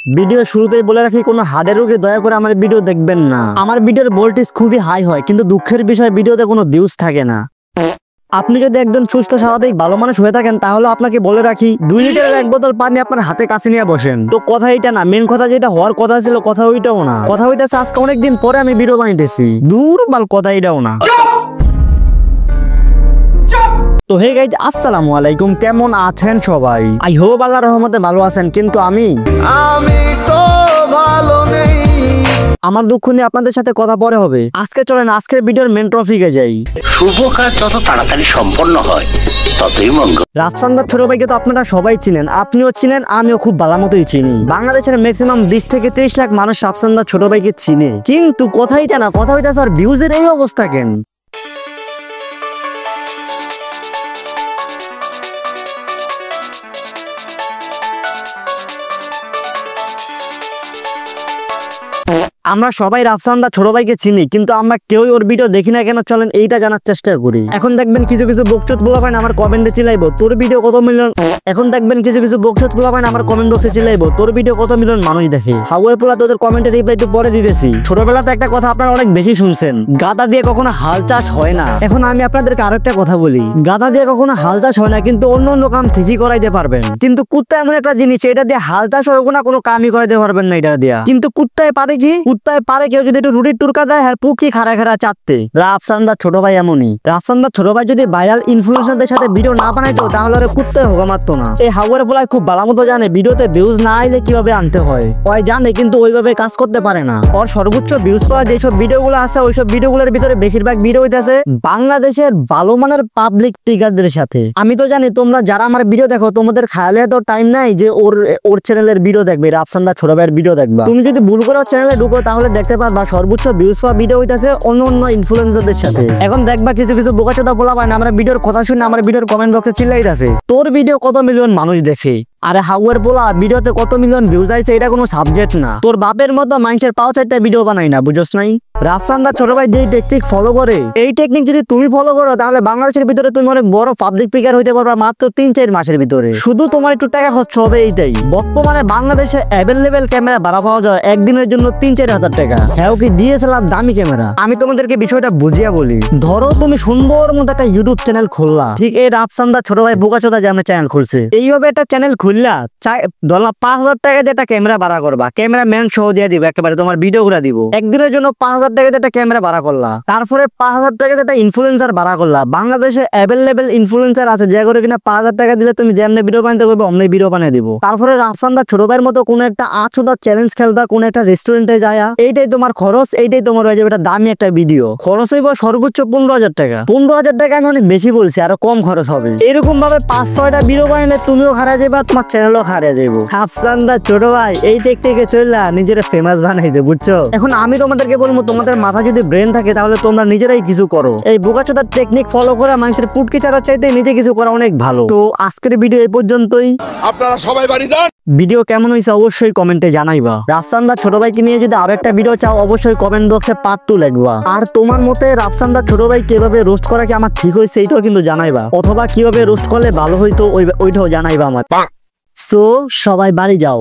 Video শুরুতেই বলে রাখি, কোনো হার্টের রোগী দয়া করে আমার ভিডিও দেখবেন না। আমার ভিডিওর ভোল্টেজ খুবই হাই হয়, কিন্তু দুঃখের বিষয় ভিডিওতে কোনো ভিউজ থাকে না। আপনি যদি একজন সুস্থ স্বাভাবিক ভালো মানুষ হয়ে থাকেন, তাহলে আপনাকে বলে রাখি 2 লিটারের 1 বোতল পানি আপনার হাতে কাছে নিয়ে বসেন। তো কথা এটা না, মেন কথা যেটা হওয়ার কথা ছিল, কথা ওইটাও না। কথা হইতেছে আজকে অনেকদিন পরে আমি ভিডিও বানাইতেছি। দূর মাল, কথা এটাও না। তো হে গাইজ, আসসালামু আলাইকুম, কেমন আছেন সবাই? আই হোপ আল্লাহর রহমতে ভালো আছেন, কিন্তু আমি তো ভালো নেই। আমার দুঃখ নিয়ে আপনাদের সাথে কথা পরে হবে। আজকে চলেন আজকের ভিডিওর মেন টপিকে যাই। শুভ কাজ যত তাড়াতাড়ি সম্পন্ন হয় ততই মঙ্গল। রাফসানদার ছোট ভাইকে তো আপনারা সবাই চিনেন, আপনিও চিনেন, আমিও খুব ভালো মতোই চিনি। বাংলাদেশের ম্যাক্সিমাম 20 থেকে 30 লাখ মানুষ রাফসানদার ছোট ভাইকে চিনে, কিন্তু কথাই না, কথা হইতেছে আর ভিউজের এই অবস্থা কেন? আমরা সবাই রাফসানদার ছোট ভাইকে চিনি, কিন্তু আমরা কেউই ওর ভিডিও দেখি না কেন? চলেন এইটা জানার চেষ্টা করি। এখন দেখবেন কিছু কিছু বকচোদ পোলাপাইন আমার কমেন্টে চিলাইবো তোর ভিডিও কত মিলিয়ন। এখন দেখবেন কিছু কিছু বকচোদ পোলাপাইন আমার কমেন্ট বক্সে চিলাইবো তোর ভিডিও কত মিলিয়ন মানুষ দেখে। হাওয়ার পোলা তোদের কমেন্টে রিপ্লাই একটু পরে দিতেছি। ছোটবেলাতে একটা কথা আপনারা অনেক বেশি শুনছেন, গাদা দিয়ে কখনো হাল চাষ হয় না। এখন আমি আপনাদেরকে আরেকটা কথা বলি, গাদা দিয়ে কখনো হাল চাষ হয় না, কিন্তু অন্য অন্য কাম ঠিকই করাইতে পারবেন। কিন্তু কুত্তা এমন একটা জিনিস, এটা দিয়ে হাল চাষ হবে না, কোনো কামই করাইতে পারবেন না এটা দিয়া। কিন্তু কুত্তায় পারে কি? কুত্তায় পারে কেউ যদি একটু রুটির টুরকা দেয় আর পুকি খাড়া খাড়া চাপতে। রাফসানদার ছোট ভাই এমনই। রাফসানদার ছোট ভাই যদি ভাইরাল ইনফ্লুয়েন্সারদের সাথে ভিডিও না বানাইতো, তাহলে আর কুত্তায় হোগা মারতো না। এই হাওয়ার পোলায় খুব ভালো মতো জানে ভিডিওতে ভিউজ না আইলে কিভাবে আনতে হয়। ওই জানে, কিন্তু ওইভাবে কাজ করতে পারে না। ওর সর্বোচ্চ ভিউজ পাওয়া যেসব ভিডিওগুলো আছে, ওইসব ভিডিওগুলোর ভিতরে বেশিরভাগ ভিডিও হইতেছে বাংলাদেশের ভালো মানের পাবলিক ফিগারদের সাথে। আমি তো জানি তোমরা যারা আমার ভিডিও দেখো, তোমাদের খায়ালে তো টাইম নাই যে ওর চ্যানেলের ভিডিও দেখবে, রাফসানদার ছোট ভাইয়ের ভিডিও দেখবা। তুমি যদি ভুল করে চ্যানেলে ঢুকো, তাহলে দেখতে পারবা সর্বোচ্চ ভিউজ পাওয়া ভিডিও হইতাছে অন্য অন্য ইনফ্লুয়েন্সারদের সাথে। এখন দেখবা কিছু কিছু বোকাচোদা বলা পায় না, আমরা ভিডিওর কথা শুনে আমার ভিডিওর কমেন্ট বক্সে চিল্লাইতাছে তোর ভিডিও কত মিলিয়ন মানুষ দেখে। আরে হাওয়ার বলা, ভিডিওতে কত মিলিয়ন ভিউজ আইছে এটা কোনো সাবজেক্ট না। তোর বাপের মতো মানুষের পাও চারটা ভিডিও বানাই না, বুঝছস নাই? রাফসানদার ছোট ভাই যেই টেকনিক ফলো করে, এই টেকনিক যদি তুমি ফলো করো, তাহলে বাংলাদেশের ভিতরে তুমি অনেক বড় পাবলিক ফিগার হইতে পারবা মাত্র 3-4 মাসের ভিতরে। শুধু তোমার একটু টাকা খরচ হবে, এইটাই। বর্তমানে বাংলাদেশে অ্যাভেলেবেল ক্যামেরা ভাড়া পাওয়া যায় একদিনের জন্য 3-4 হাজার টাকা। হ্যাঁ, কি ডিএসএলআর দামি ক্যামেরা। আমি তোমাদেরকে বিষয়টা বুঝিয়া বলি। ধরো তুমি সুন্দর মতো একটা ইউটিউব চ্যানেল খুললা, ঠিক এই রাফসানদার ছোট ভাই বোকাচোদা যে আমরা চ্যানেল খুলছে, এইভাবে একটা চ্যানেল খুললা, ধরলা 5,000 টাকা দিয়ে একটা ক্যামেরা ভাড়া করবা, ক্যামেরা ম্যান সহ দিয়ে দিব, একেবারে তোমার ভিডিও গুলা দিব। একদিনের জন্য 5,000 টাকা দিয়ে একটা ক্যামেরা ভাড়া করলা, তারপরে 5,000 টাকা দিয়ে একটা ইনফ্লুয়েন্সার ভাড়া করলা। বাংলাদেশে অ্যাভেলেবেল ইনফ্লুয়েন্সার আছে, যে করে কিনা 5,000 টাকা দিলে তুমি যেমনি ভিডিও বানাতে করবে অমনি ভিডিও বানিয়ে দিব। তারপরে রাফসানদার ছোট ভাইয়ের মতো কোন একটা আছুদা চ্যালেঞ্জ খেলবা, কোন একটা রেস্টুরেন্টে যায়, এইটাই তোমার খরচ, এইটাই তোমার হয়ে যাবে একটা দামি একটা ভিডিও। খরচ হইব সর্বোচ্চ 15,000 টাকা। 15,000 টাকা আমি অনেক বেশি বলছি, আরো কম খরচ হবে। এরকম ভাবে 5-6টা ভিডিও বানালে তুমিও হারিয়ে যাবা, তোমার চ্যানেলও হারিয়ে যাবো। রাফসানদার ছোট ভাই এই টেকনিকে চললা নিজের ফেমাস বানাইতে, বুঝছো? এখন আমি তোমাদেরকে বলবো, তোমাদের মাথা যদি ব্রেন থাকে, তাহলে তোমরা নিজেরাই কিছু করো। এই বোকাচোদার টেকনিক ফলো করে মানুষের পুটকি চারার চাইতে নিজে কিছু করা অনেক ভালো। তো আজকের ভিডিও এই পর্যন্তই। আপনারা সবাই বাড়ি যান। ভিডিও কেমন হয়েছে অবশ্যই কমেন্টে জানাইবা। রাফসানদার ছোট ভাইকে নিয়ে যদি আরো একটা ভিডিও চাও, অবশ্যই কমেন্ট বক্সে পার্ট 2 লিখবা। আর তোমার মতে রাফসানদার ছোট ভাই কিভাবে রোস্ট করা কি আমার ঠিক হয়েছে, এইটাও কিন্তু জানাইবা। অথবা কিভাবে রোস্ট করলে ভালো হইতো, ওইটাও জানাইবা আমার। সো সবাই বাড়ি যাও।